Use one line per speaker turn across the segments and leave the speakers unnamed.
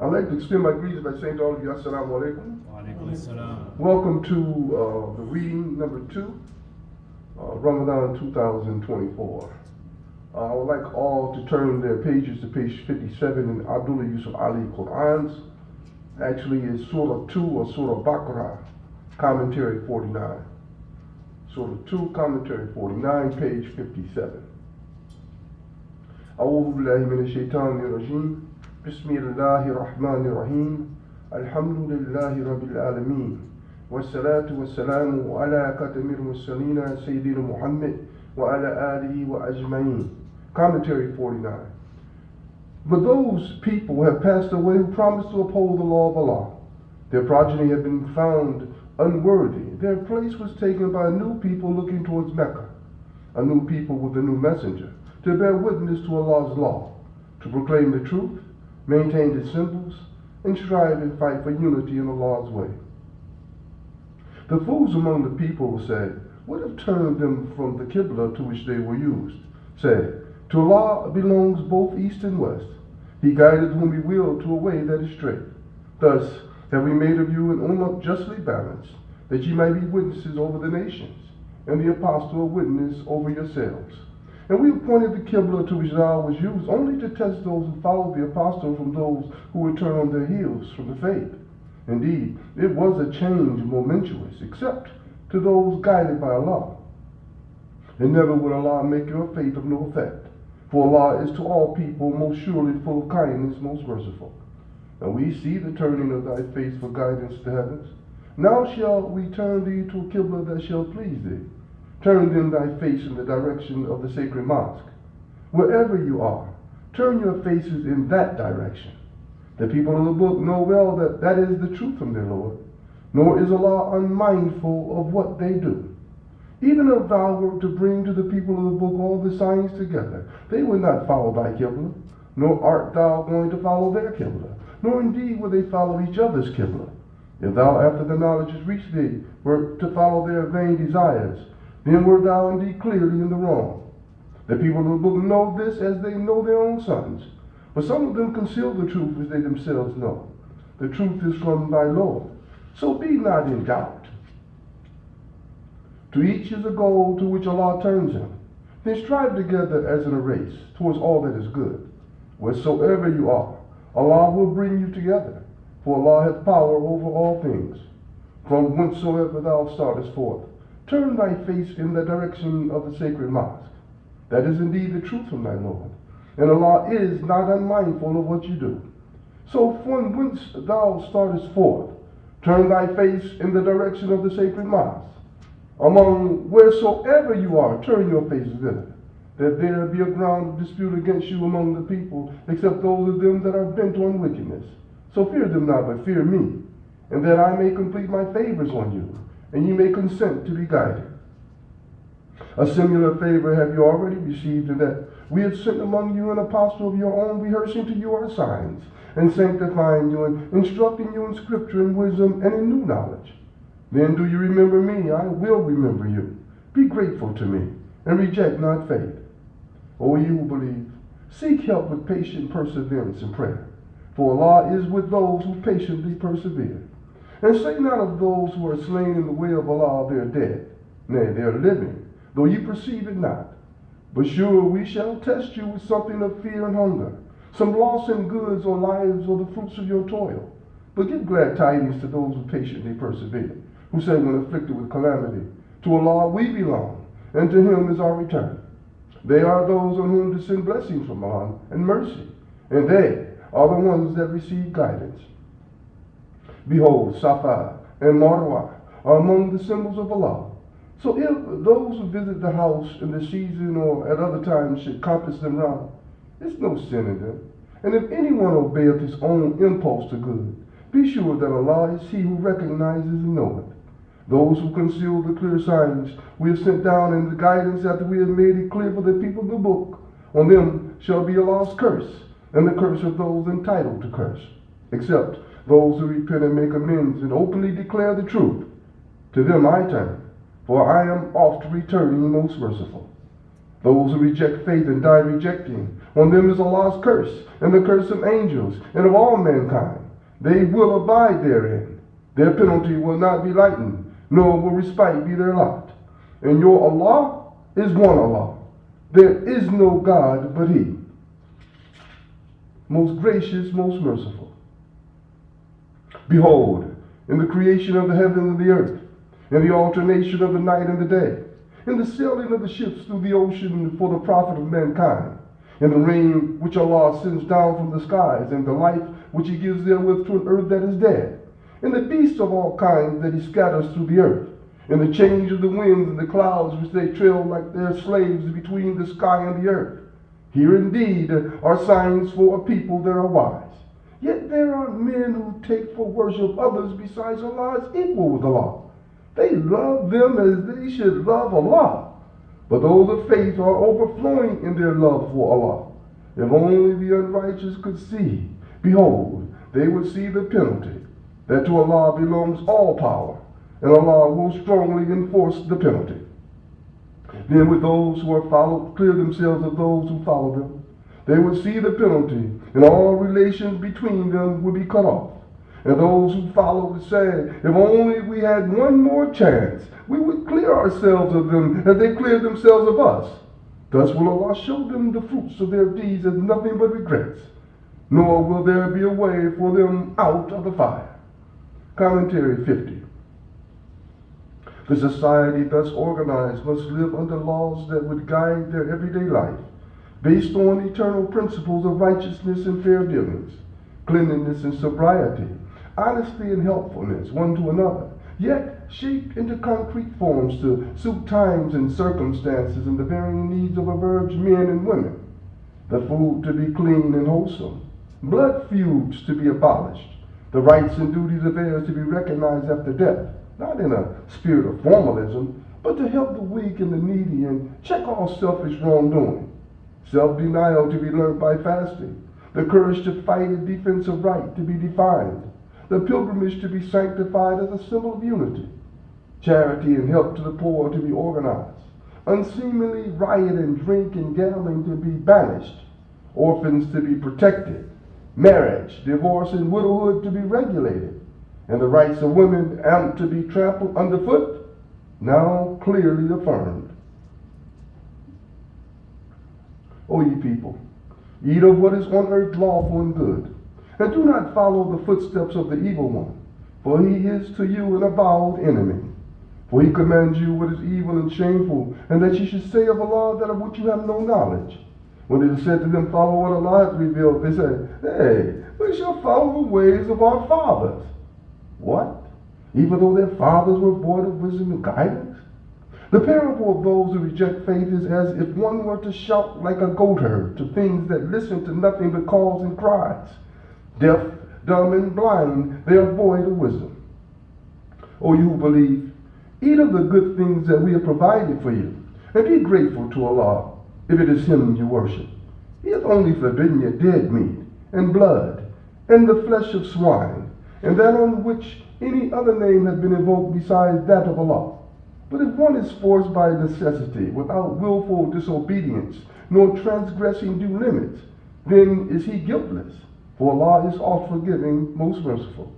I'd like to extend my greetings by saying to all of you, Assalamu alaikum.
Wa alaikum assalam.
Welcome to the reading number 2, Ramadan 2024. I would like all to turn their pages to page 57 in Abdullah Yusuf Ali Qur'an's. Actually, it's Surah 2 or Surah Baqarah, commentary 49. Surah 2, commentary 49, page 57. أعوذ بالله من الشيطان الرجيم بسم الله الرحمن الرحيم الحمد لله رب العالمين والصلاة والسلام على خاتم المرسلين سيدنا محمد وعلى آله وأجمعين. Commentary 49. But those people have passed away who promised to uphold the law of Allah. Their progeny have been found unworthy. Their place was taken by a new people looking towards Mecca, a new people with a new messenger, to bear witness to Allah's law, to proclaim the truth, maintain its symbols, and strive and fight for unity in Allah's way. The fools among the people said, "What have turned them from the Qibla to which they were used?" Said, "To Allah belongs both east and west. He guided whom He willed to a way that is straight. Thus have we made of you an ummah justly balanced, that ye might be witnesses over the nations, and the apostle a witness over yourselves. And we appointed the Qibla to which thou was used only to test those who followed the apostle from those who would turn on their heels from the faith. Indeed, it was a change momentous, except to those guided by Allah. And never would Allah make your faith of no effect, for Allah is to all people most surely full of kindness, most merciful. And we see the turning of thy face for guidance to heavens. Now shall we turn thee to a Qibla that shall please thee. Turn then thy face in the direction of the sacred mosque. Wherever you are, turn your faces in that direction. The people of the book know well that that is the truth from their Lord, nor is Allah unmindful of what they do. Even if thou wert to bring to the people of the book all the signs together, they would not follow thy Qibla, nor art thou going to follow their Qibla, nor indeed will they follow each other's Qibla. If thou, after the knowledge is reached thee, were to follow their vain desires, then wert thou indeed clearly in the wrong. The people of the book know this as they know their own sons, but some of them conceal the truth as they themselves know. The truth is from thy Lord, so be not in doubt. To each is a goal to which Allah turns him. Then strive together as in a race towards all that is good. Wheresoever you are, Allah will bring you together, for Allah hath power over all things. From whencesoever thou startest forth, turn thy face in the direction of the sacred mosque. That is indeed the truth from thy Lord, and Allah is not unmindful of what you do. So from whence thou startest forth, turn thy face in the direction of the sacred mosque. Among wheresoever you are, turn your faces thither, that there be a ground of dispute against you among the people, except those of them that are bent on wickedness. So fear them not, but fear me, and that I may complete my favors on you, and ye may consent to be guided. A similar favor have you already received, in that we have sent among you an apostle of your own, rehearsing to you our signs, and sanctifying you, and instructing you in scripture and wisdom and in new knowledge. Then do you remember me? I will remember you. Be grateful to me, and reject not faith. O you who believe, seek help with patient perseverance and prayer, for Allah is with those who patiently persevere. And say not of those who are slain in the way of Allah, they are dead. Nay, they are living, though ye perceive it not. But sure we shall test you with something of fear and hunger, some loss in goods or lives or the fruits of your toil. But give glad tidings to those who patiently persevere, who say when afflicted with calamity, to Allah we belong, and to Him is our return. They are those on whom descend blessings from Allah and mercy, and they are the ones that receive guidance. Behold, Safa and Marwa are among the symbols of Allah. So if those who visit the house in the season or at other times should compass them round, there's no sin in them. And if anyone obeyeth his own impulse to good, be sure that Allah is He who recognizes and knoweth. Those who conceal the clear signs we have sent down in the guidance after we have made it clear for the people of the book, on them shall be Allah's curse, and the curse of those entitled to curse, except those who repent and make amends and openly declare the truth. To them I turn, for I am oft returning most merciful. Those who reject faith and die rejecting, on them is Allah's curse, and the curse of angels, and of all mankind. They will abide therein. Their penalty will not be lightened, nor will respite be their lot. And your Allah is one Allah. There is no God but He, most gracious, most merciful. Behold, in the creation of the heaven and the earth, in the alternation of the night and the day, in the sailing of the ships through the ocean for the profit of mankind, in the rain which Allah sends down from the skies, and the life which He gives therewith to an earth that is dead, in the beasts of all kinds that He scatters through the earth, in the change of the winds and the clouds which they trail like their slaves between the sky and the earth. Here indeed are signs for a people that are wise. Yet there are men who take for worship others besides Allah as equal with Allah. They love them as they should love Allah. But those of faith are overflowing in their love for Allah. If only the unrighteous could see, behold, they would see the penalty, that to Allah belongs all power, and Allah will strongly enforce the penalty. Then would those who are followed clear themselves of those who follow them. They would see the penalty, and all relations between them would be cut off. And those who follow would say, if only we had one more chance, we would clear ourselves of them as they cleared themselves of us. Thus will Allah show them the fruits of their deeds as nothing but regrets, nor will there be a way for them out of the fire. Commentary 50. The society thus organized must live under laws that would guide their everyday life, based on eternal principles of righteousness and fair dealings, cleanliness and sobriety, honesty and helpfulness one to another, yet shaped into concrete forms to suit times and circumstances and the varying needs of average men and women. The food to be clean and wholesome, blood feuds to be abolished, the rights and duties of heirs to be recognized after death, not in a spirit of formalism, but to help the weak and the needy and check all selfish wrongdoing. Self-denial to be learned by fasting, the courage to fight in defense of right to be defined, the pilgrimage to be sanctified as a symbol of unity, charity and help to the poor to be organized, unseemly riot and drink and gambling to be banished, orphans to be protected, marriage, divorce, and widowhood to be regulated, and the rights of women to be trampled underfoot, now clearly affirmed. O ye people, eat of what is on earth lawful and good, and do not follow the footsteps of the evil one, for he is to you an avowed enemy. For he commands you what is evil and shameful, and that you should say of Allah that of which you have no knowledge. When it is said to them, follow what Allah hath revealed, they say, hey, we shall follow the ways of our fathers. What? Even though their fathers were void of wisdom and guidance? The parable of those who reject faith is as if one were to shout like a goat herd to things that listen to nothing but calls and cries. Deaf, dumb, and blind, they are void of wisdom. O you who believe, eat of the good things that we have provided for you, and be grateful to Allah, if it is Him you worship. He hath only forbidden you dead meat, and blood, and the flesh of swine, and that on which any other name has been invoked besides that of Allah. But if one is forced by necessity, without willful disobedience, nor transgressing due limits, then is he guiltless, for Allah is oft forgiving, most merciful.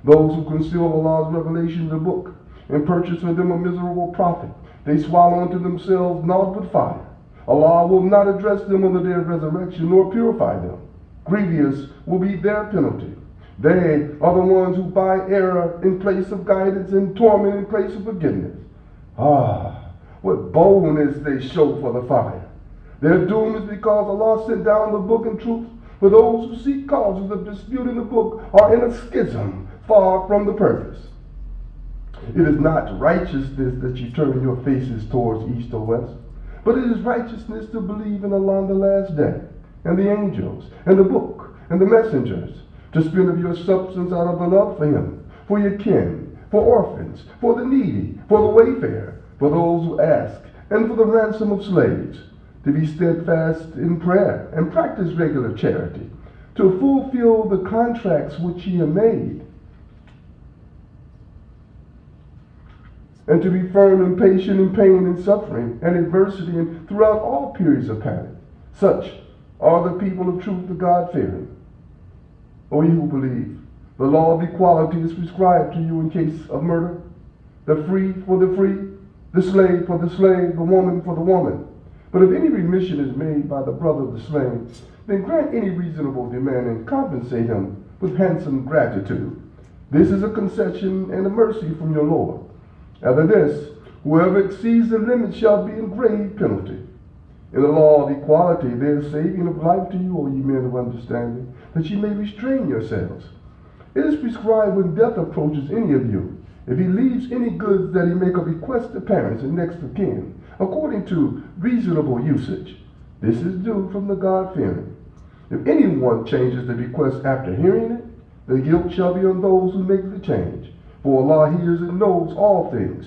Those who conceal Allah's revelation in the book, and purchase for them a miserable profit, they swallow unto themselves naught but fire. Allah will not address them on the day of resurrection, nor purify them. Grievous will be their penalty. They are the ones who buy error in place of guidance and torment in place of forgiveness. Ah, what boldness they show for the fire. Their doom is because Allah sent down the book in truth, for those who seek causes of dispute in the book are in a schism far from the purpose. It is not righteousness that you turn your faces towards east or west, but it is righteousness to believe in Allah on the last day, and the angels, and the book, and the messengers, to spend of your substance out of the love for Him, for your kin, for orphans, for the needy, for the wayfarer, for those who ask, and for the ransom of slaves, to be steadfast in prayer and practice regular charity, to fulfill the contracts which ye have made. and to be firm and patient in pain and suffering and adversity and throughout all periods of panic. Such are the people of truth, the God-fearing. O you who believe, the law of equality is prescribed to you in case of murder, the free for the free, the slave for the slave, the woman for the woman. But if any remission is made by the brother of the slain, then grant any reasonable demand and compensate him with handsome gratitude. This is a concession and a mercy from your Lord. After this, whoever exceeds the limit shall be in grave penalty. In the law of equality, there is saving of life to you, O ye men of understanding, that ye may restrain yourselves. It is prescribed when death approaches any of you, if he leaves any goods, that he make a bequest to parents and next of kin, according to reasonable usage. This is due from the God-fearing. If anyone changes the bequest after hearing it, the guilt shall be on those who make the change, for Allah hears and knows all things.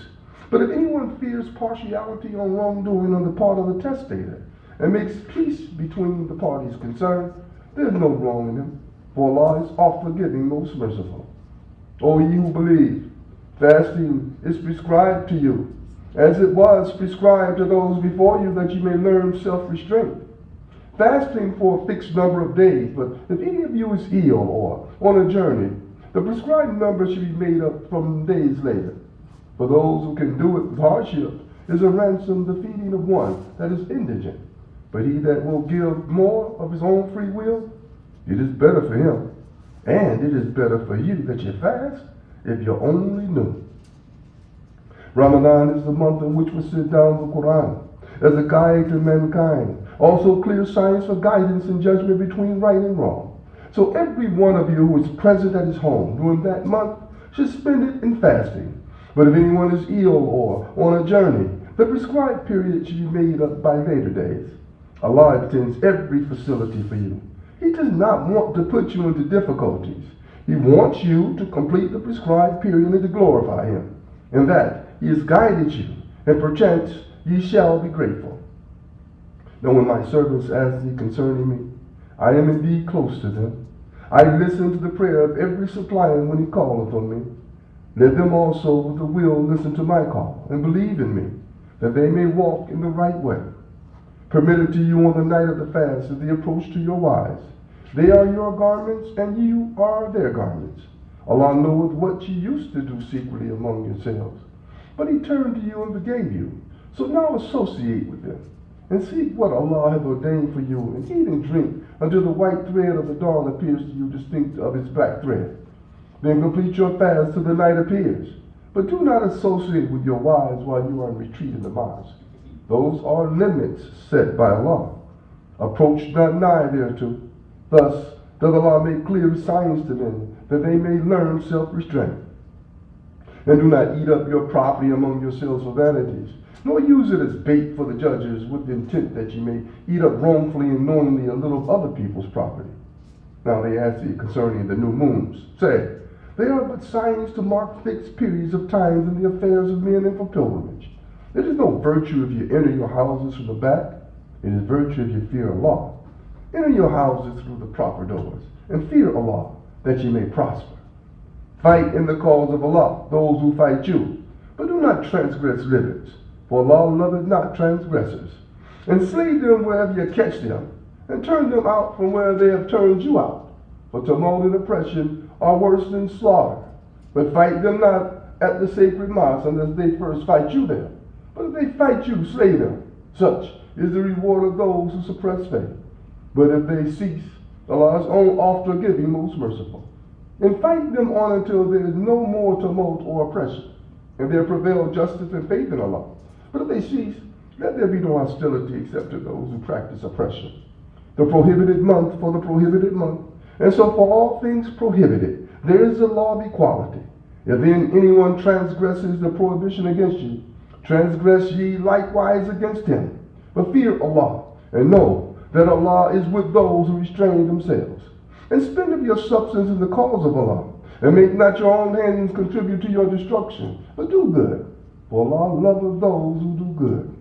But if anyone fears partiality on wrongdoing on the part of the testator, and makes peace between the parties concerned, there is no wrong in him, for Allah is oft forgiving, most merciful. O ye who believe, fasting is prescribed to you, as it was prescribed to those before you, that you may learn self-restraint. Fasting for a fixed number of days, but if any of you is ill or on a journey, the prescribed number should be made up from days later. For those who can do it with hardship is a ransom the feeding of one that is indigent. But he that will give more of his own free will, it is better for him, and it is better for you that you fast, if you only knew. Ramadan is the month in which was sent down the Qur'an as a guide to mankind, also clear science for guidance and judgment between right and wrong. So every one of you who is present at his home during that month should spend it in fasting. But if anyone is ill or on a journey, the prescribed period should be made up by later days. Allah intends every facility for you. He does not want to put you into difficulties. He wants you to complete the prescribed period and to glorify him. In that he has guided you, and perchance ye shall be grateful. Now when my servants ask thee concerning me, I am indeed close to them. I listen to the prayer of every suppliant when he calleth on me. Let them also with the will listen to my call, and believe in me, that they may walk in the right way. Permitted to you on the night of the fast is the approach to your wives. They are your garments, and you are their garments. Allah knoweth what ye used to do secretly among yourselves. But he turned to you and forgave you. So now associate with them, and seek what Allah hath ordained for you, and eat and drink until the white thread of the dawn appears to you distinct of its black thread. Then complete your fast till the night appears. But do not associate with your wives while you are in retreat in the mosque. Those are limits set by Allah. Approach not nigh thereto. Thus does Allah make clear signs to them, that they may learn self-restraint. And do not eat up your property among yourselves for vanities, nor use it as bait for the judges with the intent that ye may eat up wrongfully and knowingly a little of other people's property. Now they ask thee concerning the new moons. Say, they are but signs to mark fixed periods of times in the affairs of men and for pilgrimage. It is no virtue if you enter your houses from the back. It is virtue if you fear Allah. Enter your houses through the proper doors, and fear Allah, that ye may prosper. Fight in the cause of Allah those who fight you, but do not transgress limits, for Allah loveth not transgressors. And slay them wherever you catch them, and turn them out from where they have turned you out. For tumult and oppression are worse than slaughter. But fight them not at the sacred mosque unless they first fight you there. But if they fight you, slay them. Such is the reward of those who suppress faith. But if they cease, Allah is oft forgiving, most merciful. And fight them on until there is no more tumult or oppression, and there prevail justice and faith in Allah. But if they cease, let there be no hostility except to those who practice oppression. The prohibited month for the prohibited month, and so for all things prohibited, there is a law of equality. If then anyone transgresses the prohibition against you, transgress ye likewise against him. But fear Allah, and know that Allah is with those who restrain themselves. And spend of your substance in the cause of Allah, and make not your own hands contribute to your destruction, but do good, for Allah loveth those who do good.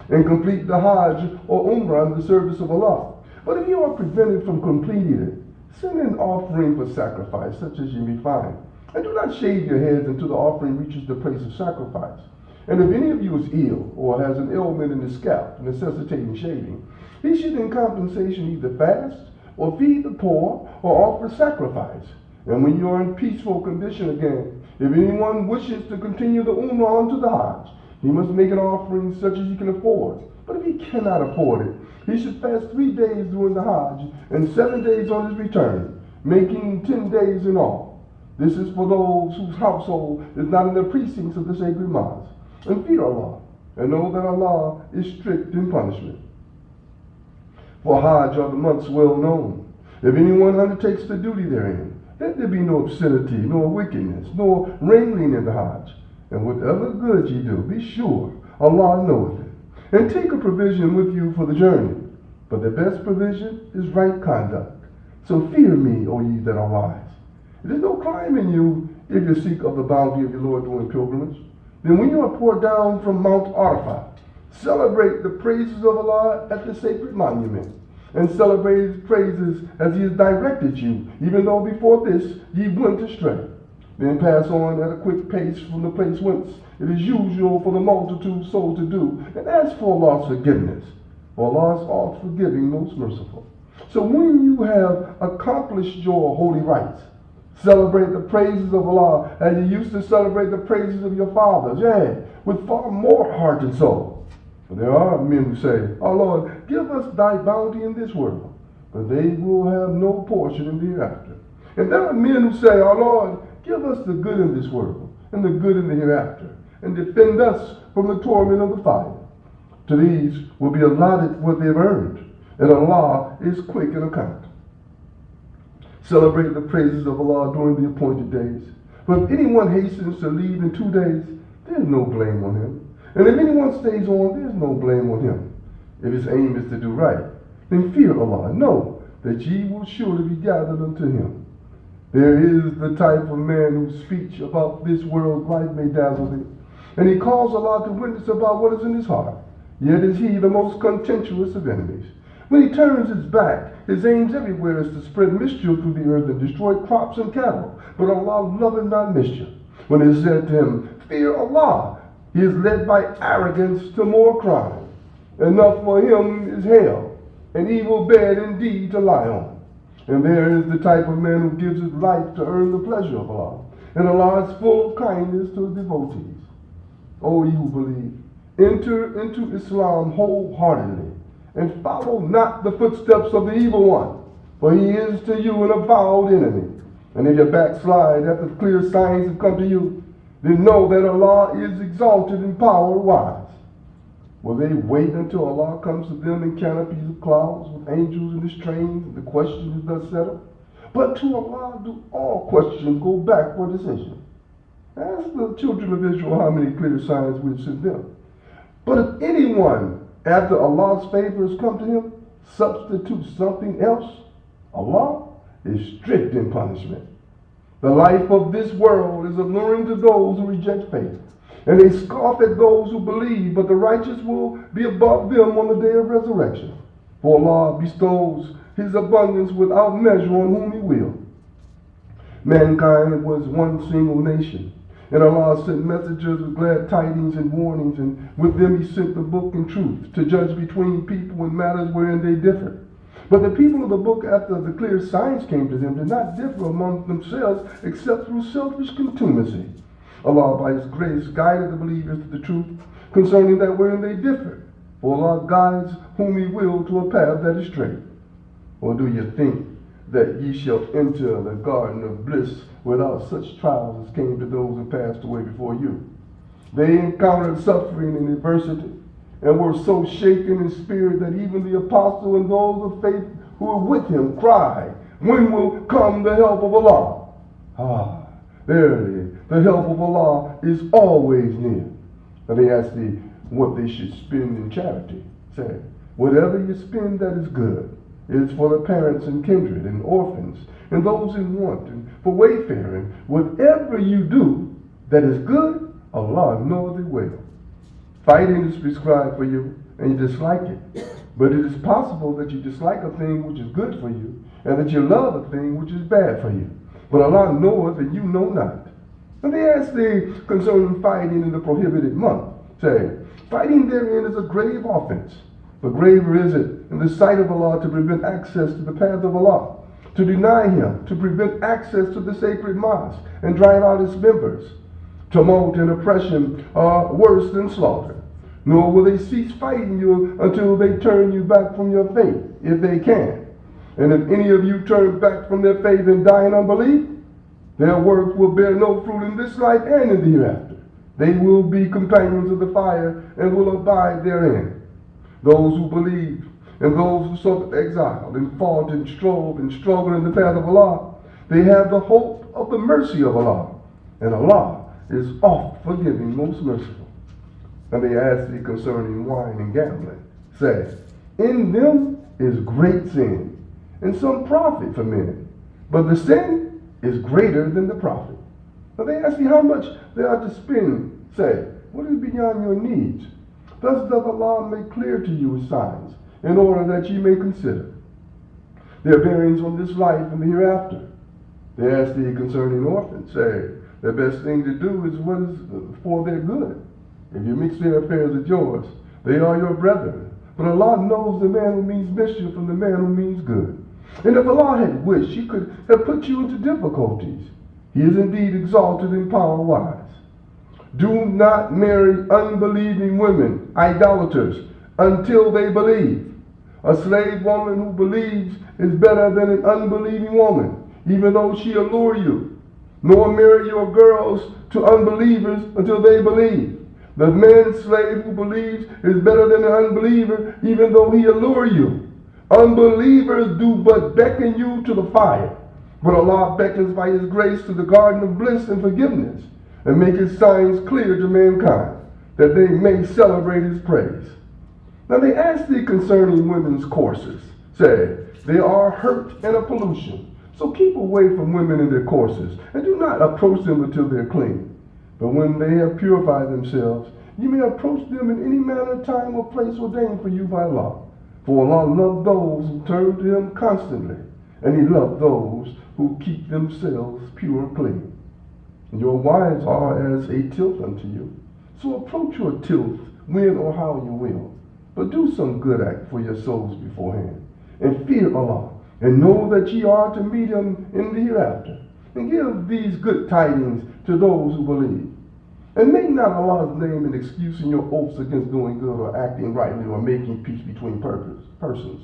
And complete the Hajj or Umrah in the service of Allah. But if you are prevented from completing it, send an offering for sacrifice, such as you may find, And do not shave your heads until the offering reaches the place of sacrifice. And if any of you is ill or has an ailment in his scalp necessitating shaving, he should in compensation either fast or feed the poor or offer sacrifice. And when you are in peaceful condition again, if anyone wishes to continue the Umrah unto the Hajj, he must make an offering such as he can afford. But if he cannot afford it, he should fast 3 days during the Hajj and 7 days on his return, making 10 days in all. This is for those whose household is not in the precincts of the sacred mosque. And fear Allah, and know that Allah is strict in punishment. For Hajj are the months well known. If anyone undertakes the duty therein, let there be no obscenity, nor wickedness, nor wrangling in the Hajj. And whatever good ye do, be sure Allah knoweth it. And take a provision with you for the journey. But the best provision is right conduct. So fear me, O ye that are wise. It is no crime in you if you seek of the bounty of your Lord during pilgrimage. Then when you are poured down from Mount Arafah, celebrate the praises of Allah at the sacred monument, and celebrate his praises as he has directed you, even though before this ye went astray. Then pass on at a quick pace from the place whence it is usual for the multitude so to do, and ask for Allah's forgiveness. For Allah is oft forgiving, most merciful. So when you have accomplished your holy rites, celebrate the praises of Allah as you used to celebrate the praises of your fathers, with far more heart and soul. For there are men who say, "Our Lord, give us thy bounty in this world," but they will have no portion in the hereafter. And there are men who say, "Our Lord, give us the good in this world and the good in the hereafter, and defend us from the torment of the fire." To these will be allotted what they have earned, and Allah is quick in account. Celebrate the praises of Allah during the appointed days. For if anyone hastens to leave in 2 days, there is no blame on him. And if anyone stays on, there is no blame on him. If his aim is to do right, then fear Allah. Know that ye will surely be gathered unto him. There is the type of man whose speech about this world's life may dazzle thee, and he calls Allah to witness about what is in his heart. Yet is he the most contemptuous of enemies. When he turns his back, his aims everywhere is to spread mischief through the earth and destroy crops and cattle. But Allah loveth not mischief. When it is said to him, "Fear Allah," he is led by arrogance to more crime. Enough for him is hell, an evil bed indeed to lie on. And there is the type of man who gives his life to earn the pleasure of Allah. And Allah is full of kindness to his devotees. O ye who believe, enter into Islam wholeheartedly, and follow not the footsteps of the evil one, for he is to you an avowed enemy. And if you backslide after clear signs have come to you, then know that Allah is exalted in power wise. Will they wait until Allah comes to them in canopies of clouds with angels in his train, and the question is thus settled? But to Allah do all questions go back for decision. Ask the children of Israel how many clear signs we have sent them. But if anyone, after Allah's favor has come to him, substitute something else, Allah is strict in punishment. The life of this world is alluring to those who reject faith, and they scoff at those who believe, but the righteous will be above them on the day of resurrection. For Allah bestows his abundance without measure on whom he will. Mankind was one single nation, and Allah sent messengers with glad tidings and warnings, and with them he sent the book and truth to judge between people in matters wherein they differed. But the people of the book, after the clear signs came to them, did not differ among themselves except through selfish contumacy. Allah, by his grace, guided the believers to the truth concerning that wherein they differed. For Allah guides whom he will to a path that is straight. Or do you think that ye shall enter the garden of bliss without such trials as came to those who passed away before you? They encountered suffering and adversity, and were so shaken in spirit that even the apostle and those of faith who were with him cried, "When will come the help of Allah?" Verily, the help of Allah is always near. And they asked thee what they should spend in charity. Say, whatever you spend that is good, it is for the parents and kindred and orphans and those in want and for wayfaring. Whatever you do that is good, Allah knoweth it well. Fighting is prescribed for you, and you dislike it. But it is possible that you dislike a thing which is good for you, and that you love a thing which is bad for you. but Allah knoweth and you know not. And they ask thee concerning fighting in the prohibited month, say, fighting therein is a grave offense, but graver is it in the sight of Allah to prevent access to the path of Allah, to deny Him, to prevent access to the sacred mosque, and drive out its members. Tumult and oppression are worse than slaughter, nor will they cease fighting you until they turn you back from your faith, if they can. And if any of you turn back from their faith and die in unbelief, their works will bear no fruit in this life and in the hereafter. They will be companions of the fire and will abide therein. Those who believe and those who suffered exile and fought and strove and struggled in the path of Allah, they have the hope of the mercy of Allah. And Allah is oft forgiving, most merciful. And they ask thee concerning wine and gambling, say, in them is great sin, and some profit for men, but the sin is greater than the profit. Now they ask thee how much they are to spend, say, what is beyond your needs? Thus doth Allah make clear to you His signs, in order that ye may consider their bearings on this life and the hereafter. They ask thee concerning orphans, say, the best thing to do is what is for their good. If you mix their affairs with yours, they are your brethren. But Allah knows the man who means mischief from the man who means good. And if Allah had wished, He could have put you into difficulties. He is indeed exalted in power wise. Do not marry unbelieving women, idolaters, until they believe. A slave woman who believes is better than an unbelieving woman, even though she allure you. Nor marry your girls to unbelievers until they believe. The man slave who believes is better than an unbeliever, even though he allure you. Unbelievers do but beckon you to the fire, but Allah beckons by His grace to the garden of bliss and forgiveness, and make His signs clear to mankind, that they may celebrate His praise. Now they ask thee concerning women's courses, say, they are hurt and a pollution. So keep away from women in their courses, and do not approach them until they are clean. But when they have purified themselves, you may approach them in any manner, time, or place ordained for you by Allah. For Allah loved those who turn to Him constantly, and He loved those who keep themselves pure and clean. And your wives are as a tilth unto you. So approach your tilth when or how you will, but do some good act for your souls beforehand, and fear Allah, and know that ye are to meet Him in the hereafter, and give these good tidings to those who believe. And make not Allah's name an excuse in your oaths against doing good or acting rightly or making peace between persons.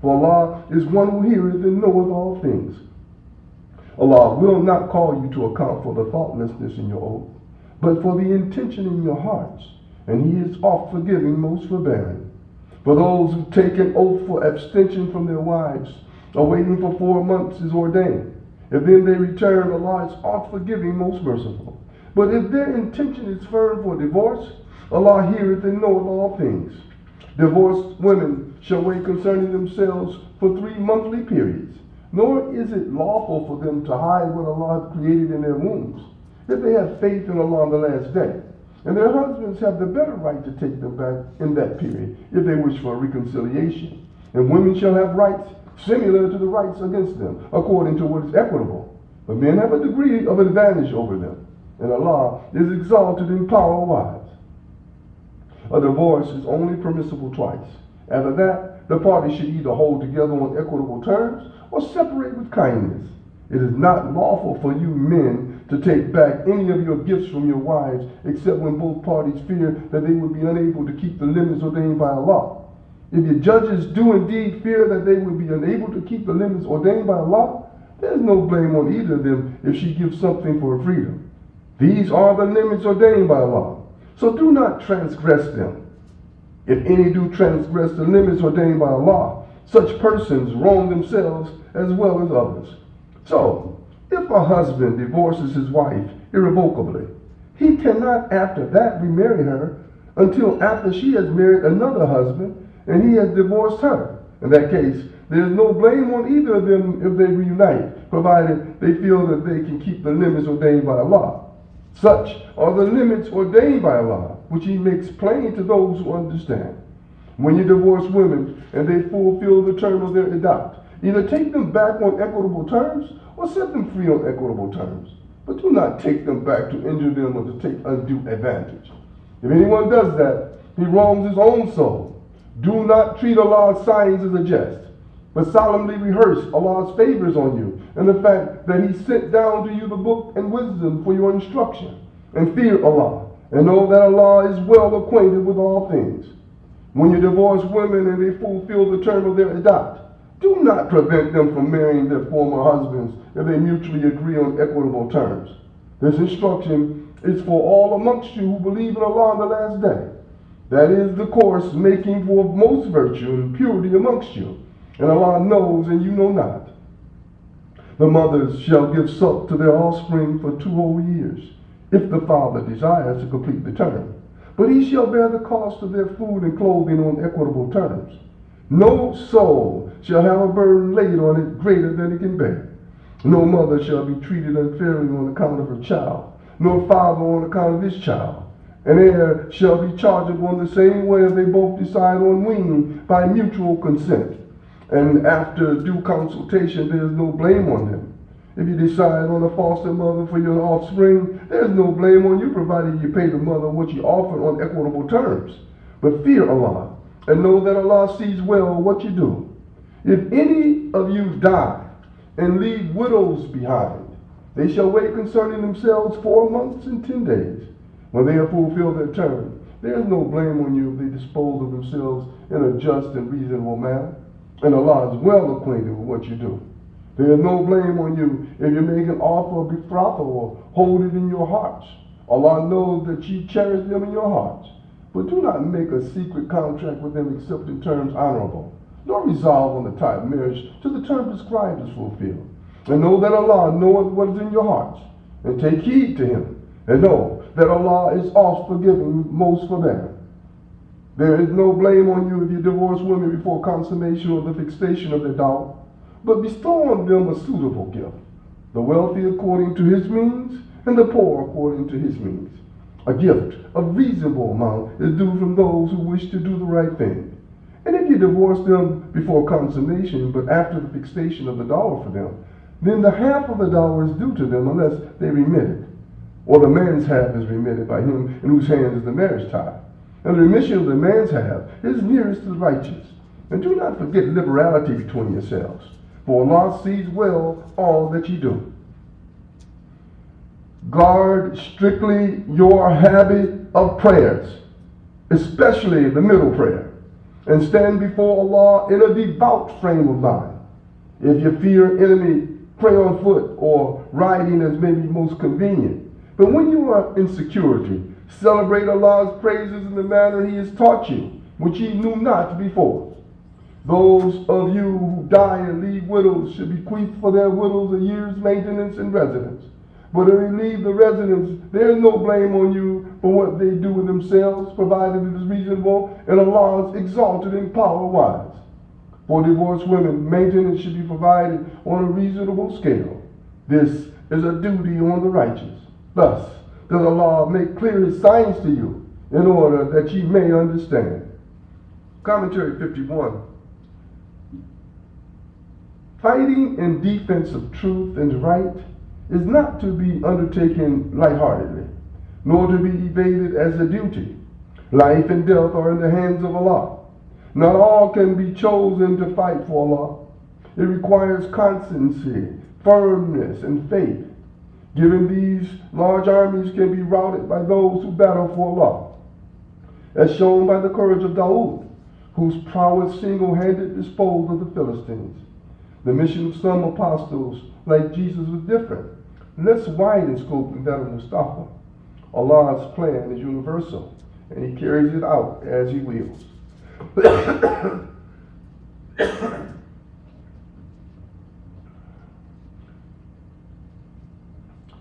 For Allah is one who heareth and knoweth all things. Allah will not call you to account for the thoughtlessness in your oath, but for the intention in your hearts, and He is oft forgiving, most forbearing. For those who take an oath for abstention from their wives, awaiting for 4 months is ordained. If then they return, Allah is oft forgiving, most merciful. But if their intention is firm for divorce, Allah heareth and knoweth all things. Divorced women shall wait concerning themselves for 3 monthly periods, nor is it lawful for them to hide what Allah hath created in their wombs, if they have faith in Allah on the last day. And their husbands have the better right to take them back in that period, if they wish for a reconciliation. And women shall have rights similar to the rights against them, according to what is equitable. But men have a degree of advantage over them, and Allah is exalted in power wise. A divorce is only permissible twice. After that, the parties should either hold together on equitable terms or separate with kindness. It is not lawful for you men to take back any of your gifts from your wives, except when both parties fear that they would be unable to keep the limits ordained by Allah. If your judges do indeed fear that they will be unable to keep the limits ordained by Allah, there is no blame on either of them if she gives something for her freedom. These are the limits ordained by Allah, so do not transgress them. If any do transgress the limits ordained by Allah, such persons wrong themselves as well as others. So, if a husband divorces his wife irrevocably, he cannot after that remarry her until after she has married another husband and he has divorced her. In that case, there is no blame on either of them if they reunite, provided they feel that they can keep the limits ordained by Allah. Such are the limits ordained by Allah, which He makes plain to those who understand. When you divorce women and they fulfill the term of their iddat, either take them back on equitable terms or set them free on equitable terms. But do not take them back to injure them or to take undue advantage. If anyone does that, he wrongs his own soul. Do not treat Allah's signs as a jest, but solemnly rehearse Allah's favors on you and the fact that He sent down to you the book and wisdom for your instruction. And fear Allah, and know that Allah is well acquainted with all things. When you divorce women and they fulfill the term of their iddat, do not prevent them from marrying their former husbands if they mutually agree on equitable terms. This instruction is for all amongst you who believe in Allah on the last day. That is the course making for most virtue and purity amongst you. And Allah knows and you know not. The mothers shall give suck to their offspring for 2 whole years, if the father desires to complete the term. But he shall bear the cost of their food and clothing on equitable terms. No soul shall have a burden laid on it greater than it can bear. No mother shall be treated unfairly on account of her child, nor father on account of his child. An heir shall be chargeable in the same way if they both decide on weaning by mutual consent. And after due consultation, there is no blame on them. If you decide on a foster mother for your offspring, there is no blame on you, provided you pay the mother what you offer on equitable terms. But fear Allah, and know that Allah sees well what you do. If any of you die and leave widows behind, they shall wait concerning themselves 4 months and 10 days. When they have fulfilled their term, there is no blame on you if they dispose of themselves in a just and reasonable manner. And Allah is well acquainted with what you do. There is no blame on you if you make an offer of betrothal or hold it in your hearts. Allah knows that you cherish them in your hearts. But do not make a secret contract with them except in terms honorable, nor resolve on the tie of marriage till the term prescribed is fulfilled. And know that Allah knoweth what is in your hearts, and take heed to Him, and know that Allah is oft forgiving, most forbearing. There is no blame on you if you divorce women before consummation or the fixation of their dowry, but bestow on them a suitable gift, the wealthy according to his means, and the poor according to his means. A gift of reasonable amount is due from those who wish to do the right thing. And if you divorce them before consummation, but after the fixation of the dower for them, then the half of the dower is due to them unless they remit it, or the man's half is remitted by him in whose hands is the marriage tie. And the remission of the man's half is nearest to the righteous. And do not forget liberality between yourselves, for Allah sees well all that you do. Guard strictly your habit of prayers, especially the middle prayer, and stand before Allah in a devout frame of mind. If you fear enemy, pray on foot or riding as may be most convenient. But when you are in security, celebrate Allah's praises in the manner He has taught you, which ye knew not before. Those of you who die and leave widows should bequeath for their widows a year's maintenance and residence. But if they leave the residence, there is no blame on you for what they do with themselves, provided it is reasonable and Allah is exalted in power wise. For divorced women, maintenance should be provided on a reasonable scale. This is a duty on the righteous. Thus does Allah make clear His signs to you in order that ye may understand. Commentary 51. Fighting in defense of truth and right is not to be undertaken lightheartedly, nor to be evaded as a duty. Life and death are in the hands of Allah. Not all can be chosen to fight for Allah. It requires constancy, firmness, and faith. Given these, large armies can be routed by those who battle for Allah, as shown by the courage of Dawood, whose prowess single-handed disposed of the Philistines. The mission of some apostles, like Jesus, was different, less wide in scope than that of Mustafa. Allah's plan is universal, and He carries it out as He wills.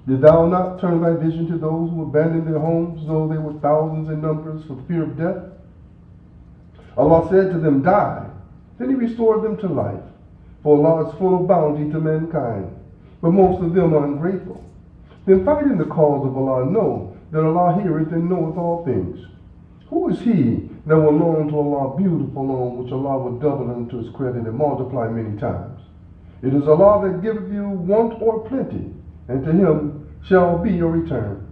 Did thou not turn thy vision to those who abandoned their homes, though they were thousands in numbers, for fear of death? Allah said to them, die. Then He restored them to life. For Allah is full of bounty to mankind, but most of them are ungrateful. Then fight in the cause of Allah, and know that Allah heareth and knoweth all things. Who is he that will loan to Allah beautiful loan, which Allah will double unto his credit and multiply many times? It is Allah that giveth you want or plenty, and to him shall be your return.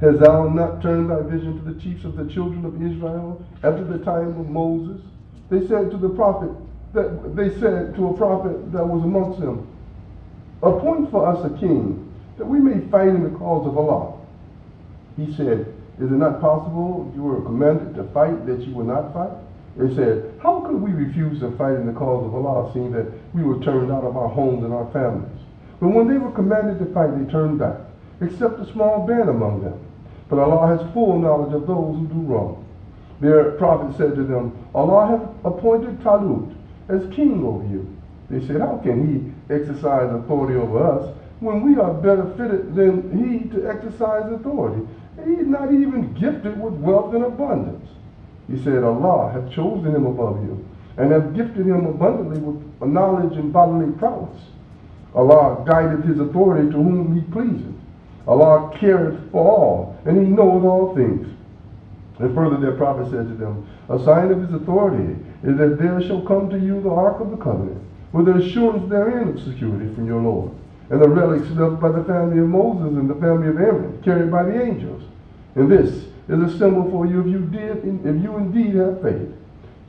Hast thou not turned thy vision to the chiefs of the children of Israel after the time of Moses? They said to a prophet that was amongst them, appoint for us a king, that we may fight in the cause of Allah. He said, is it not possible you were commanded to fight that you will not fight? They said, how could we refuse to fight in the cause of Allah, seeing that we were turned out of our homes and our families? But when they were commanded to fight, they turned back, except a small band among them. But Allah has full knowledge of those who do wrong. Their prophet said to them, Allah hath appointed Talut as king over you. They said, how can he exercise authority over us when we are better fitted than he to exercise authority? He is not even gifted with wealth and abundance. He said, Allah hath chosen him above you, and hath gifted him abundantly with knowledge and bodily prowess. Allah guideth his authority to whom he pleaseth. Allah careth for all, and he knoweth all things. And further their prophet said to them, a sign of his authority is that there shall come to you the ark of the covenant, with the assurance therein of security from your Lord, and the relics left by the family of Moses and the family of Aaron, carried by the angels. And this is a symbol for you if you indeed have faith.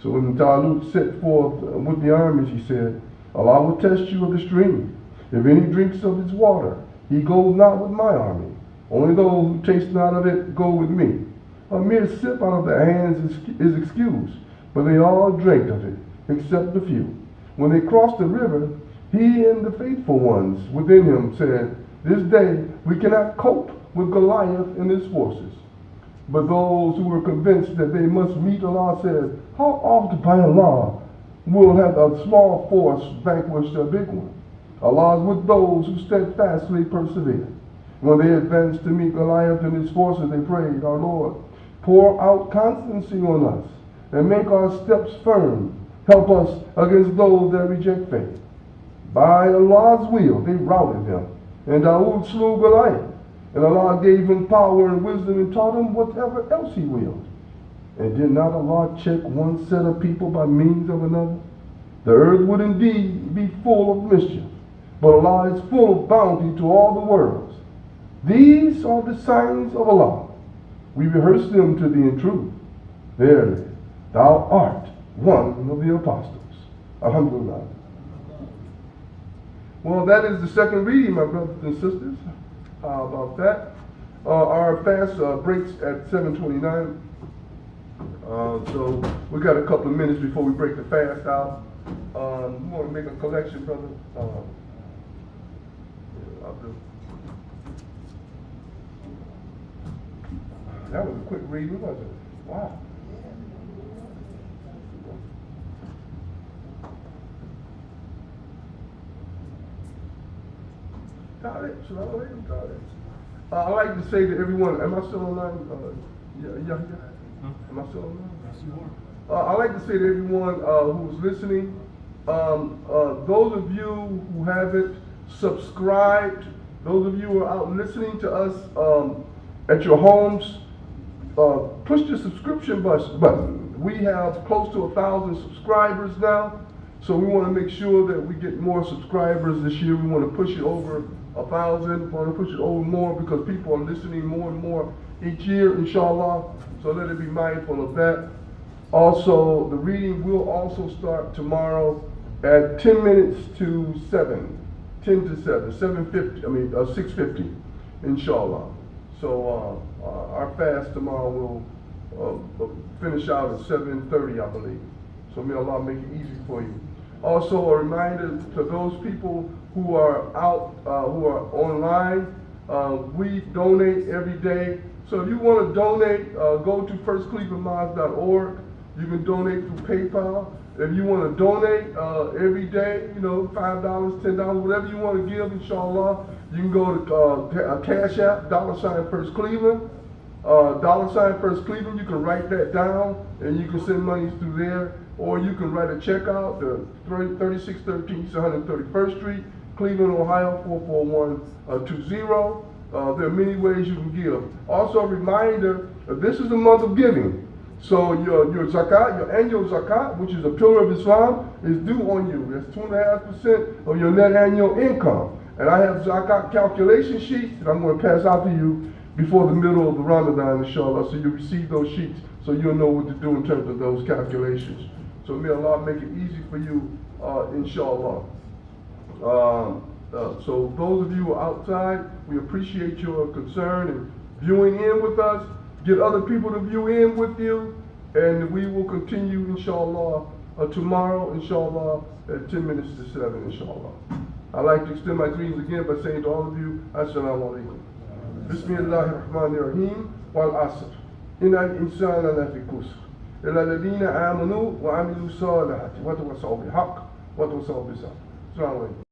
So when Talut set forth with the armies, he said, Allah will test you of the stream. If any drinks of its water, he goes not with my army. Only those who taste not of it go with me. A mere sip out of their hands is excused, but they all drank of it, except a few. When they crossed the river, he and the faithful ones within him said, this day we cannot cope with Goliath and his forces. But those who were convinced that they must meet Allah said, how oft by Allah will have a small force vanquish a big one? Allah is with those who steadfastly persevere. When they advanced to meet Goliath and his forces, they prayed, our Lord, pour out constancy on us and make our steps firm. Help us against those that reject faith. By Allah's will, they routed him, and Dawood slew Goliath. And Allah gave him power and wisdom and taught him whatever else he willed. And did not Allah check one set of people by means of another? The earth would indeed be full of mischief, but Allah is full of bounty to all the worlds. These are the signs of Allah. We rehearse them to thee in truth. Verily, thou art one of the apostles. Alhamdulillah. Well, that is the second reading, my brothers and sisters. How about that? Our fast breaks at 7:29. So we got a couple of minutes before we break the fast out. We want to make a collection, brother. I'll do. That was a quick reading, wasn't it? Wow. I'd like to say to everyone, am I still online? Yeah. Am I still online? Yes, you are. I'd like to say to everyone who's listening, those of you who haven't subscribed, those of you who are out listening to us at your homes, push the subscription button. We have close to 1,000 subscribers now, so we want to make sure that we get more subscribers this year. We want to push it over 1,000. We want to push it over more because people are listening more and more each year, inshallah. So let it be mindful of that. Also, the reading will also start tomorrow at 10 minutes to 7. 10 to 7, 6:50, inshallah. So our fast tomorrow will finish out at 7:30, I believe. So may Allah make it easy for you. Also, a reminder to those people who are out, who are online, we donate every day. So if you want to donate, go to FirstClevelandMosque.org. You can donate through PayPal. If you want to donate every day, $5, $10, whatever you want to give, inshallah, you can go to Cash App, $FirstCleveland. $FirstCleveland, you can write that down and you can send money through there. Or you can write a check out to 3613 East 131st Street, Cleveland, Ohio, 44120. There are many ways you can give. Also a reminder, this is the month of giving. So your zakat, your annual zakat, which is a pillar of Islam, is due on you. That's 2.5% of your net annual income. And I have zakat calculation sheets that I'm going to pass out to you before the middle of the Ramadan, inshallah. So you receive those sheets so you'll know what to do in terms of those calculations. So may Allah make it easy for you, inshallah. So those of you who are outside, we appreciate your concern and viewing in with us. Get other people to view in with you, and we will continue, inshallah, tomorrow, inshallah, at 10 minutes to 7, inshallah. I'd like to extend my greetings again by saying to all of you, Assalamu alaikum. Bismillahirrahmanirrahim, wal asr. Inna al-insana lafi kusr. Illa alladhina amanu wa amilu salihati wa tawasaw bil haqq wa tawasaw bis sabr. Assalamu alaikum.